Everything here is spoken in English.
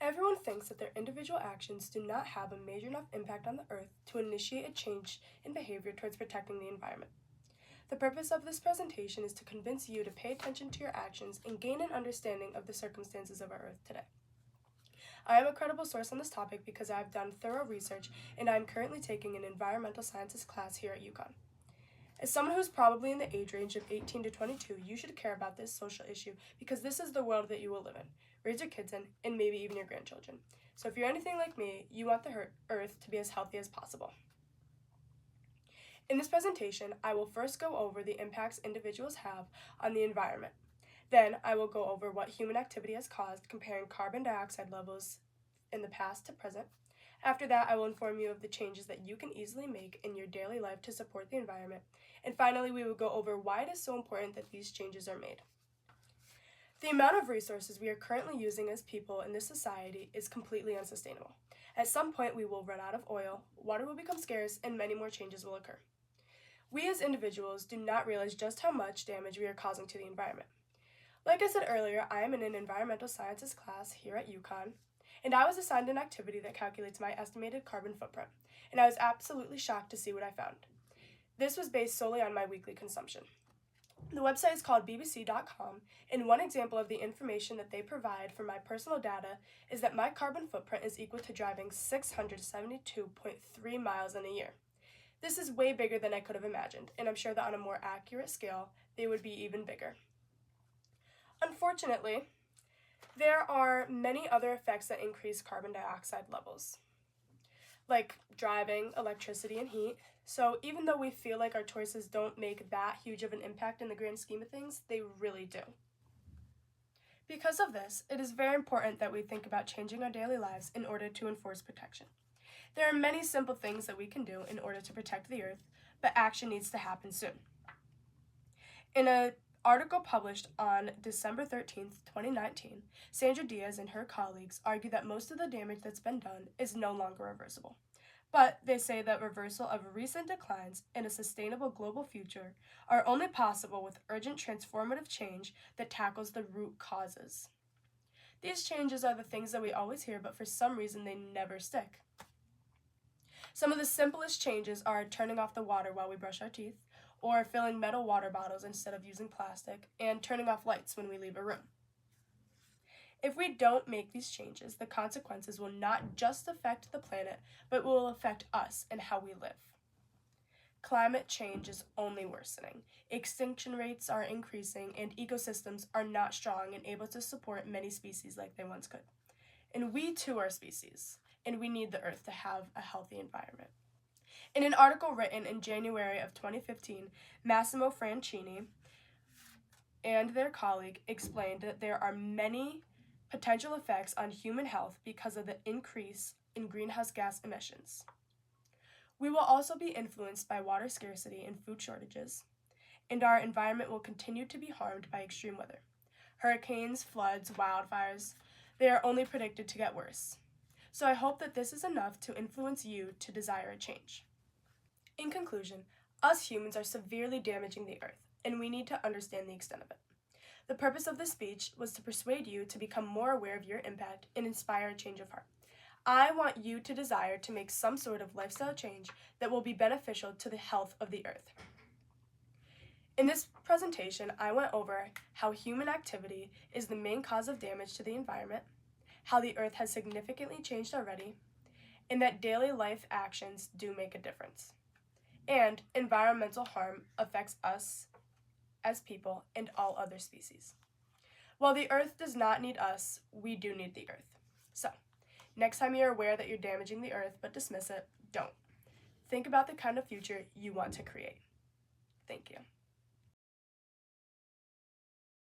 Everyone thinks that their individual actions do not have a major enough impact on the Earth to initiate a change in behavior towards protecting the environment. The purpose of this presentation is to convince you to pay attention to your actions and gain an understanding of the circumstances of our Earth today. I am a credible source on this topic because I have done thorough research and I am currently taking an environmental sciences class here at UConn. As someone who's probably in the age range of 18 to 22, you should care about this social issue because this is the world that you will live in, raise your kids in, and maybe even your grandchildren. So if you're anything like me, you want the Earth to be as healthy as possible. In this presentation, I will first go over the impacts individuals have on the environment. Then I will go over what human activity has caused, comparing carbon dioxide levels in the past to present. After that, I will inform you of the changes that you can easily make in your daily life to support the environment. And finally, we will go over why it is so important that these changes are made. The amount of resources we are currently using as people in this society is completely unsustainable. At some point, we will run out of oil, water will become scarce, and many more changes will occur. We as individuals do not realize just how much damage we are causing to the environment. Like I said earlier, I am in an environmental sciences class here at UConn, and I was assigned an activity that calculates my estimated carbon footprint, and I was absolutely shocked to see what I found. This was based solely on my weekly consumption. The website is called bbc.com, and one example of the information that they provide for my personal data is that my carbon footprint is equal to driving 672.3 miles in a year. This is way bigger than I could have imagined, and I'm sure that on a more accurate scale, they would be even bigger. Unfortunately, there are many other effects that increase carbon dioxide levels, like driving, electricity, and heat. So even though we feel like our choices don't make that huge of an impact in the grand scheme of things, they really do. Because of this, it is very important that we think about changing our daily lives in order to enforce protection. There are many simple things that we can do in order to protect the Earth, but action needs to happen soon. In an article published on December 13th, 2019, Sandra Diaz and her colleagues argue that most of the damage that's been done is no longer reversible. But they say that reversal of recent declines in a sustainable global future are only possible with urgent transformative change that tackles the root causes. These changes are the things that we always hear, but for some reason they never stick. Some of the simplest changes are turning off the water while we brush our teeth, or filling metal water bottles instead of using plastic, and turning off lights when we leave a room. If we don't make these changes, the consequences will not just affect the planet, but will affect us and how we live. Climate change is only worsening. Extinction rates are increasing, and ecosystems are not strong and able to support many species like they once could. And we too are species, and we need the Earth to have a healthy environment. In an article written in January of 2015, Massimo Francini and their colleague explained that there are many potential effects on human health because of the increase in greenhouse gas emissions. We will also be influenced by water scarcity and food shortages, and our environment will continue to be harmed by extreme weather. Hurricanes, floods, wildfires, they are only predicted to get worse. So I hope that this is enough to influence you to desire a change. In conclusion, us humans are severely damaging the Earth, and we need to understand the extent of it. The purpose of this speech was to persuade you to become more aware of your impact and inspire a change of heart. I want you to desire to make some sort of lifestyle change that will be beneficial to the health of the Earth. In this presentation, I went over how human activity is the main cause of damage to the environment, how the Earth has significantly changed already, and that daily life actions do make a difference. And environmental harm affects us as people and all other species. While the Earth does not need us, we do need the Earth. So, next time you're aware that you're damaging the Earth but dismiss it, don't. Think about the kind of future you want to create. Thank you.